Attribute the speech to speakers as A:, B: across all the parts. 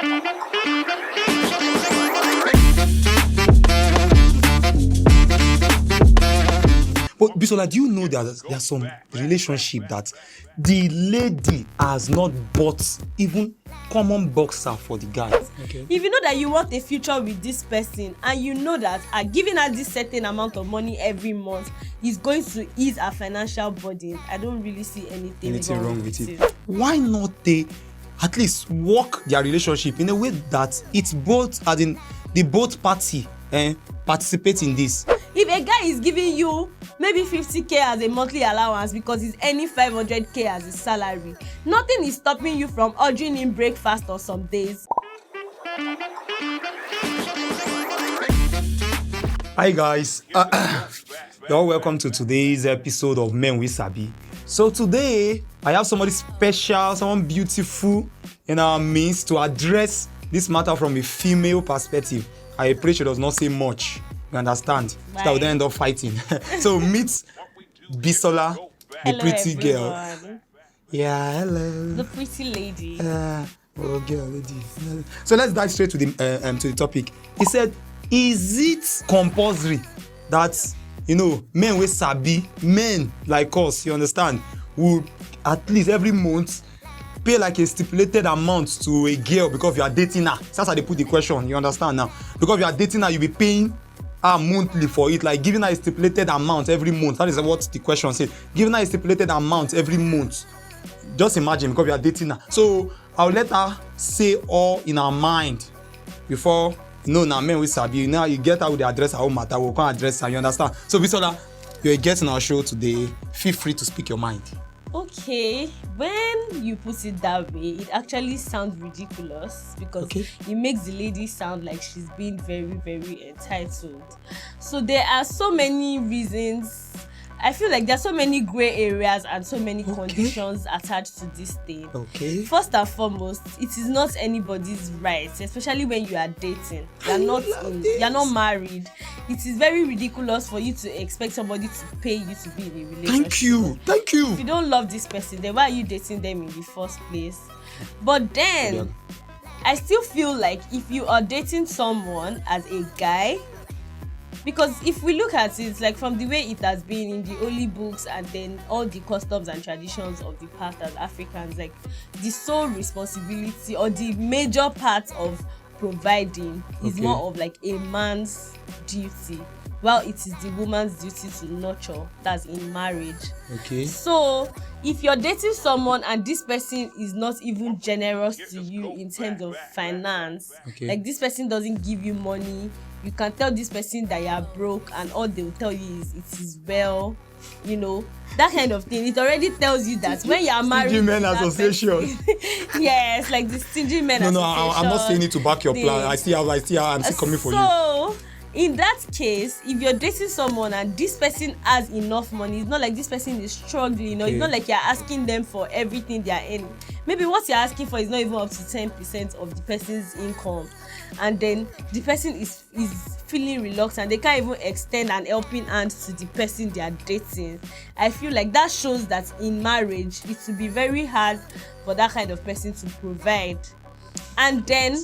A: But Bisola, do you know that there's some relationship that the lady has not bought even common boxer for the guy?
B: Okay. If you know that you want a future with this person and you know that giving her this certain amount of money every month is going to ease her financial burden, I don't really see anything wrong with it.
A: Why not they at least work their relationship in a way that it's both, as in the both party participate in this?
B: If a guy is giving you maybe 50k as a monthly allowance because he's earning 500k as his salary, nothing is stopping you from ordering him breakfast on some days.
A: Hi guys, you're all welcome to today's episode of Men with Sabi. So today I have somebody special, someone beautiful in our midst to address this matter from a female perspective. I pray she does not say much. You understand?
B: Right.
A: So we don't end up fighting. So meet Bisola, the
B: Hello,
A: pretty
B: everyone.
A: girl. Yeah, hello.
B: The pretty lady.
A: Oh, girl, lady. So let's dive straight to the topic. He said, is it compulsory that men with Sabi, men like us, you understand, would at least every month pay like a stipulated amount to a girl because you are dating her? That's how they put the question. You understand now? Because you are dating her, you'll be paying her monthly for it, like giving her a stipulated amount every month. That is what the question said. Giving her a stipulated amount every month. Just imagine, because you are dating her. So I'll let her say all in her mind before now men with Sabi. Now you get her with the address her own matter. We'll come address her. You understand? So Bisola, you're a guest on our show today. Feel free to speak your mind.
B: Okay, when you put it that way, it actually sounds ridiculous because it makes the lady sound like she's being very, very entitled. So there are so many reasons. I feel like there's so many gray areas and so many conditions attached to this thing. First and foremost, it is not anybody's right, especially when you are dating. You're not married. It is very ridiculous for you to expect somebody to pay you to be in a relationship.
A: Thank you.
B: If you don't love this person, then why are you dating them in the first place? But then, I still feel like if you are dating someone as a guy, because if we look at it, like from the way it has been in the holy books and then all the customs and traditions of the past as Africans, like the sole responsibility or the major part of providing is more of like a man's duty, while it is the woman's duty to nurture. That's in marriage. So if you're dating someone and this person is not even generous to you in terms of finance, like this person doesn't give you money, you can tell this person that you are broke and all they will tell you is it is well, that kind of thing. It already tells you that when you are married.
A: Stingy Men Association.
B: Yes, like the Stingy Men Association.
A: No, I'm not saying it to back your plan. I see how I'm still coming for you.
B: So in that case, if you're dating someone and this person has enough money, it's not like this person is struggling, it's not like you're asking them for everything they are earning. Maybe what you're asking for is not even up to 10% of the person's income, and then the person is feeling reluctant. They can't even extend an helping hand to the person they are dating. I feel like that shows that in marriage it will be very hard for that kind of person to provide. And then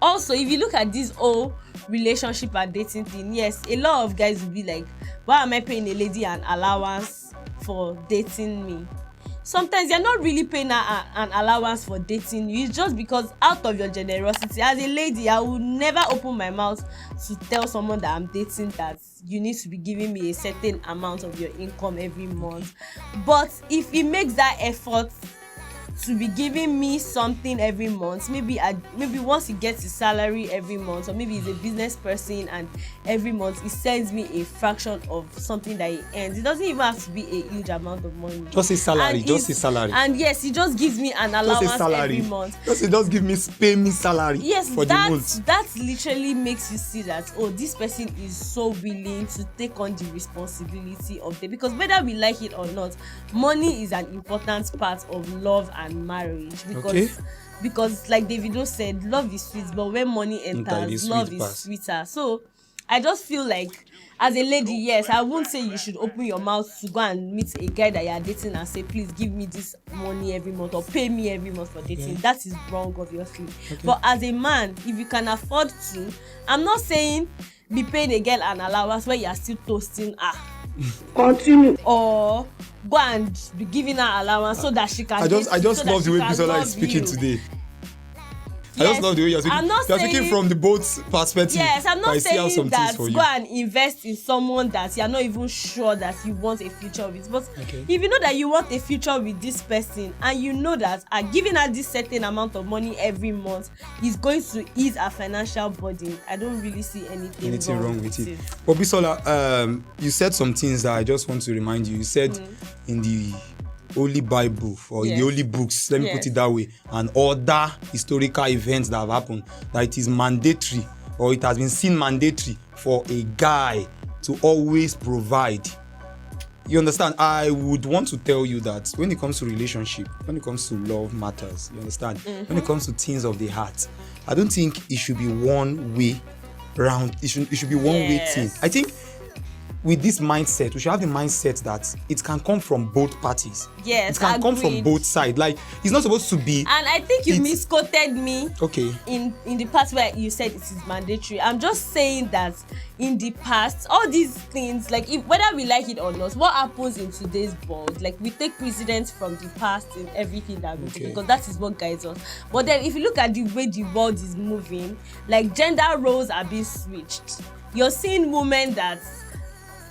B: also, if you look at this whole relationship and dating thing, yes, a lot of guys will be like, why am I paying a lady an allowance for dating me? Sometimes you're not really paying an allowance for dating you. It's just because out of your generosity. As a lady, I would never open my mouth to tell someone that I'm dating that you need to be giving me a certain amount of your income every month. But if he makes that effort to be giving me something every month, maybe once he gets his salary every month, or maybe he's a business person and every month he sends me a fraction of something that he earns. It doesn't even have to be a huge amount of money.
A: Just his salary.
B: And yes, he just gives me an allowance every month.
A: Just give me, pay me salary.
B: Yes,
A: for the month.
B: That literally makes you see that, this person is so willing to take on the responsibility of it. Because whether we like it or not, money is an important part of love and marriage, because like Davido said, love is sweet, but when money enters, love is sweeter. So I just feel like, as a lady, yes, I won't say you should open your mouth to go and meet a guy that you are dating and say, please give me this money every month or pay me every month for dating.
A: Yeah.
B: That is wrong, obviously.
A: Okay.
B: But as a man, if you can afford to, I'm not saying be paying a girl an allowance when you are still toasting her.
C: Continue.
B: Or go and be giving her allowance so that she can.
A: I just
B: so
A: love the way
B: that she can
A: Bisola
B: love
A: is speaking
B: you.
A: today. I
B: Yes,
A: just love the way you're speaking.
B: I'm not
A: You're speaking
B: saying-
A: from the both perspective.
B: Yes, I'm
A: but I
B: not
A: still have some
B: saying that
A: things for you.
B: go and invest in someone that you're not even sure that you want a future with. But
A: Okay.
B: if you know that you want a future with this person and you know that giving her this certain amount of money every month is going to ease her financial burden, I don't really see anything
A: wrong with it. But Bisola, you said some things that I just want to remind you. You said in the Holy Bible or in the
B: Yes.
A: Holy Books, let me put
B: Yes.
A: it that way, and other historical events that have happened, that it is mandatory or it has been seen mandatory for a guy to always provide. You understand? I would want to tell you that when it comes to relationship, when it comes to love matters, you understand? When it comes to things of the heart, I don't think it should be one way round. It should be one way
B: Yes.
A: thing. I think with this mindset, we should have the mindset that it can come from both parties.
B: Yes,
A: it can come from
B: agreed.
A: both sides. Like, it's not supposed to be.
B: And I think you
A: It's-
B: misquoted me
A: Okay.
B: in the part where you said it is mandatory. I'm just saying that in the past, all these things, like whether we like it or not, what happens in today's world, like we take precedence from the past in everything that we do,
A: Okay.
B: because that is what guides us. But then if you look at the way the world is moving, like gender roles are being switched. You're seeing women that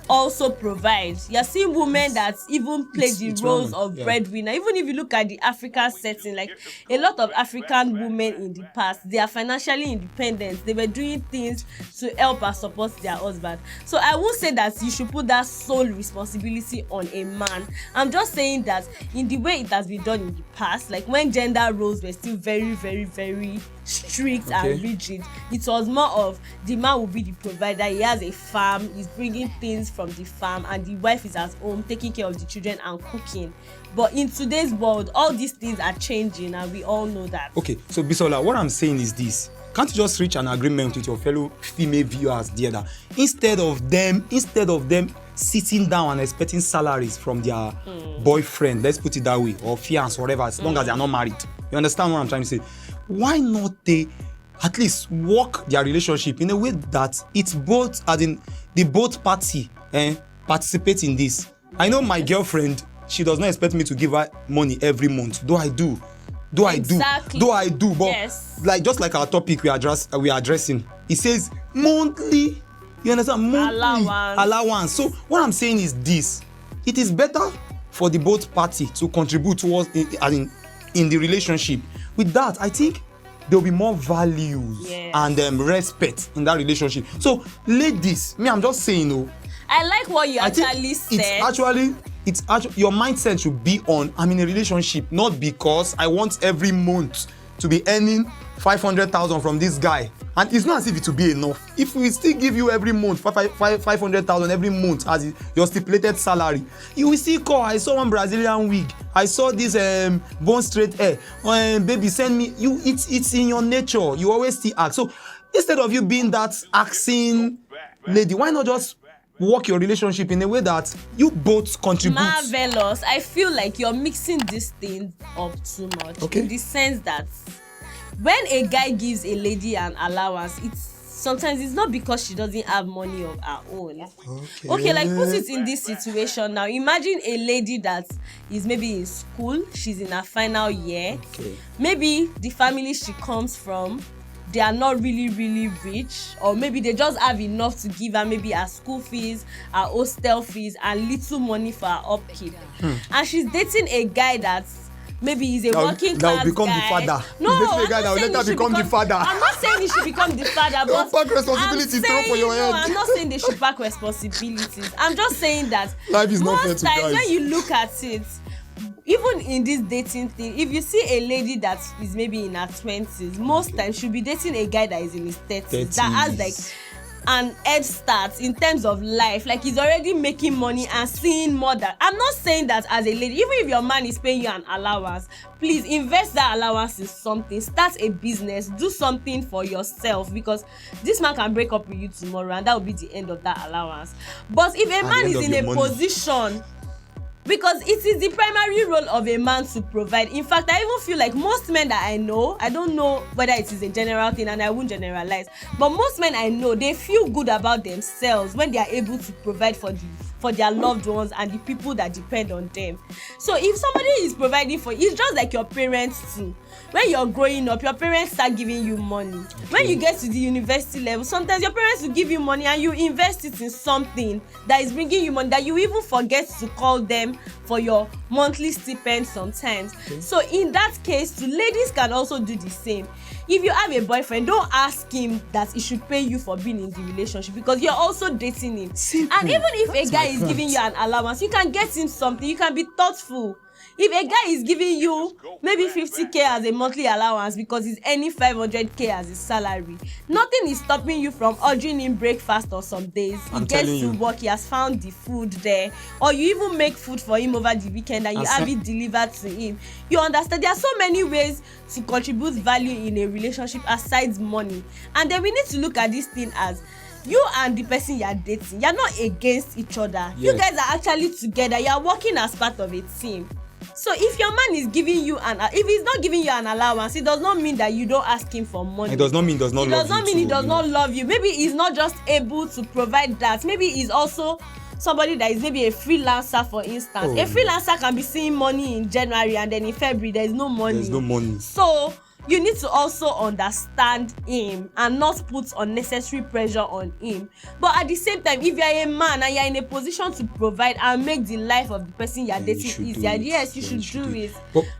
B: also provide. You're seeing women that even play the
A: it's
B: roles
A: wrong,
B: of
A: yeah.
B: breadwinner. Even if you look at the African setting, like a lot of African women in the past, they are financially independent. They were doing things to help and support their husband. So I won't say that you should put that sole responsibility on a man. I'm just saying that in the way it has been done in the past, like when gender roles were still very, very, very strict and rigid, it was more of the man will be the provider. He has a farm, he's bringing things from the farm, and the wife is at home taking care of the children and cooking. But in today's world, all these things are changing, and we all know that.
A: Okay, so Bisola, what I'm saying is this. Can't you just reach an agreement with your fellow female viewers there that instead of them sitting down and expecting salaries from their boyfriend, let's put it that way, or fiance, whatever, as long as they are not married? You understand what I'm trying to say? Why not they at least work their relationship in a way that it's both, as in the both party participate in this? I know my girlfriend, she does not expect me to give her money every month. Though I do.
B: Exactly.
A: But
B: Yes.
A: like just like our topic we are addressing, it says monthly. You understand? Monthly allowance. So what I'm saying is this: it is better for the both party to contribute towards in the relationship. With that, I think there will be more values and respect in that relationship. So ladies, I'm just saying,
B: I like what you
A: I think
B: actually said.
A: It's actually your mindset should be on I'm in a relationship, not because I want every month to be earning 500,000 from this guy. And it's not as if it will be enough. If we still give you every month 500,000 every month as your stipulated salary, you will still call. I saw one Brazilian wig. I saw this bone straight hair. Baby, send me. It's in your nature. You always still ask. So instead of you being that asking lady, why not just work your relationship in a way that you both contribute?
B: Marvelous. I feel like you're mixing this thing up too much.
A: Okay.
B: In the sense that when a guy gives a lady an allowance, sometimes it's not because she doesn't have money of her own. Okay, like put it in this situation now. Imagine a lady that is maybe in school, she's in her final year.
A: Okay.
B: Maybe the family she comes from, they are not really, really rich, or maybe they just have enough to give her maybe her school fees, her hostel fees, and little money for her upkeep. And she's dating a guy that's maybe he's a working class guy.
A: That will become the father.
B: No,
A: He's dating a
B: I'm
A: guy that
B: not
A: will
B: saying
A: later
B: he should
A: become the father.
B: I'm not saying he should become the father, but
A: Don't pack responsibility, throw for your head.
B: No, I'm not saying they should pack responsibilities. I'm just saying that
A: Life is not fair
B: most
A: to
B: times
A: guys.
B: when you look at it, even in this dating thing, if you see a lady that is maybe in her 20s, most times she'll be dating a guy that is in his 30s. That has like an head start in terms of life, like he's already making money and seeing more than. I'm not saying that as a lady, even if your man is paying you an allowance, please invest that allowance in something, start a business, do something for yourself, because this man can break up with you tomorrow and that will be the end of that allowance. But if a man is in a position, because it is the primary role of a man to provide. In fact, I even feel like most men that I know, I don't know whether it is a general thing and I won't generalize, but most men I know, they feel good about themselves when they are able to provide for their loved ones and the people that depend on them. So if somebody is providing for you, it's just like your parents too. When you're growing up, your parents start giving you money. When you get to the university level, sometimes your parents will give you money and you invest it in something that is bringing you money that you even forget to call them for your monthly stipend sometimes. So in that case too, ladies can also do the same. If you have a boyfriend, don't ask him that he should pay you for being in the relationship, because you're also dating him.
A: Simple.
B: And even if
A: That's
B: a guy
A: my
B: is
A: point.
B: giving you an allowance, you can get him something. You can be thoughtful. If a guy is giving you maybe 50k as a monthly allowance because he's earning 500k as his salary, nothing is stopping you from ordering him breakfast or some days. He gets to work, he has found the food there, or you even make food for him over the weekend and you have it delivered to him. You understand? There are so many ways to contribute value in a relationship aside money. And then we need to look at this thing as you and the person you are dating, you're not against each other.
A: Yes.
B: You guys are actually together. You are working as part of a team. So if your man is giving you if he's not giving you an allowance, it does not mean that you don't ask him for money.
A: It does not mean he does not love you.
B: It does not mean he does not love you. Maybe he's not just able to provide that. Maybe he's also somebody that is maybe a freelancer, for instance. A freelancer can be seeing money in January and then in February there is no money.
A: There's no money.
B: So you need to also understand him and not put unnecessary pressure on him. But at the same time, if you are a man and you are in a position to provide and make the life of the person you are dating easier, yes, you should do it.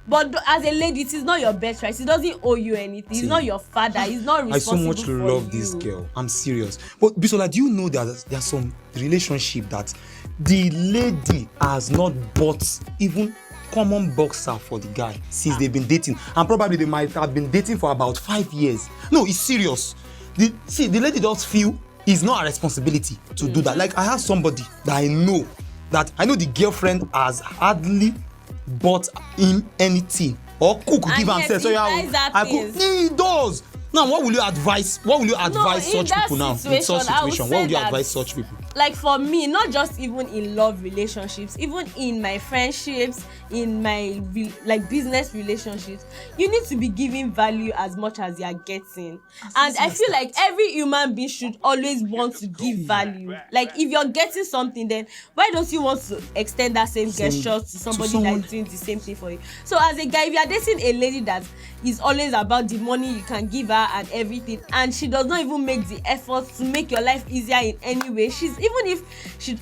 B: But as a lady, it is not your birthright. It doesn't owe you anything. He's not your father. He's not responsible for you.
A: I so much love this girl. I'm serious. But Bisola, do you know that there are some relationship that the lady has not bought even common boxer for the guy since they've been dating, and probably they might have been dating for about 5 years. No, it's serious. The lady does feel it's not a responsibility to do that. Like I have somebody that I know the girlfriend has hardly bought him anything or cook, give and say, so yeah, I cook. He does. Now, what will you advise such people now? In such situation, what would you advise such people?
B: Like for me, not just even in love relationships, even in my friendships, in my business relationships, you need to be giving value as much as you are getting. And I feel like every human being should always want to give value. Like if you're getting something, then why don't you want to extend that same gesture to somebody that is doing the same thing for you? So as a guy, if you are dating a lady that is always about the money you can give her and everything, and she does not even make the effort to make your life easier in any way,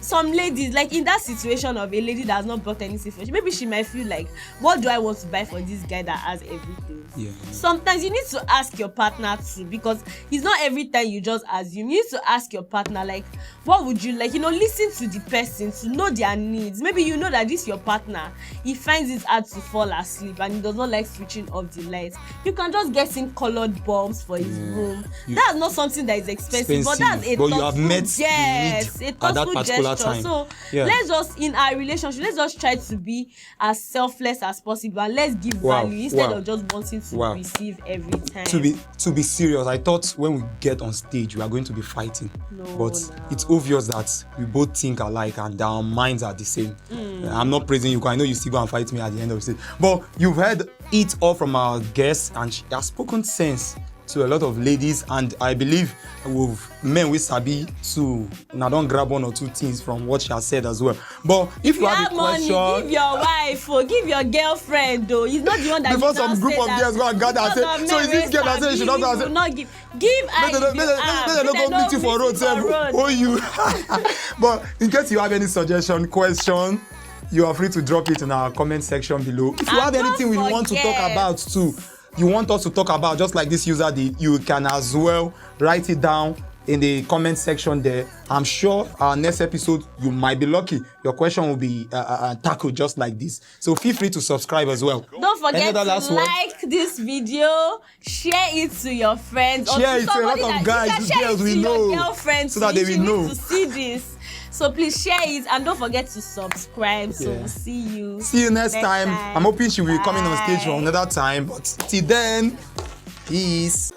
B: some ladies, like in that situation of a lady that has not bought anything for you, maybe she might feel like, what do I want to buy for this guy that has everything?
A: Yeah.
B: Sometimes you need to ask your partner too, because it's not every time you just assume. You need to ask your partner, like, what would you like? Listen to the person to know their needs. Maybe you know that this your partner, he finds it hard to fall asleep and he does not like switching off the lights. You can just get him colored bulbs for his room. That's not something that is expensive, but that's a thoughtful,
A: you have met
B: a thoughtful gesture.
A: Time.
B: So let's just, in our relationship, let's just try to be as selfless as possible and let's give value instead of just wanting to receive every time.
A: To be serious, I thought when we get on stage we are going to be fighting, but it's obvious that we both think alike and our minds are the same. I'm not praising you because I know you still go and fight me at the end of the stage, but you've heard it all from our guests and she has spoken sense to a lot of ladies, and I believe with men with Sabi too. Now don't grab one or two things from what she has said as well. But if you have a question,
B: money, give your wife or give your girlfriend though. He's not the one that
A: before some group of girls go and gather and say, so is this girl that says she doesn't
B: not give her.
A: They don't go meet you for road. Oh you. But in case you have any suggestion, question, you are free to drop it in our comment section below. If you have anything we want to talk about too, you want us to talk about, just like this user did, you can as well write it down in the comment section there. I'm sure our next episode, you might be lucky. Your question will be tackled just like this. So feel free to subscribe as well.
B: Don't forget
A: Any other
B: to
A: last word?
B: like this video, share it to your friends, or
A: Share
B: to
A: it to a lot
B: somebody
A: of
B: that
A: guys,
B: you can
A: to
B: share
A: girls
B: it
A: we
B: to
A: know,
B: your girlfriend
A: so that they
B: she
A: will know.
B: needs to see this. So please share it and don't forget to subscribe. So
A: Yeah.
B: we'll see you.
A: See you next time. I'm hoping she will be coming on stage for
B: Bye.
A: another time. But till then, peace.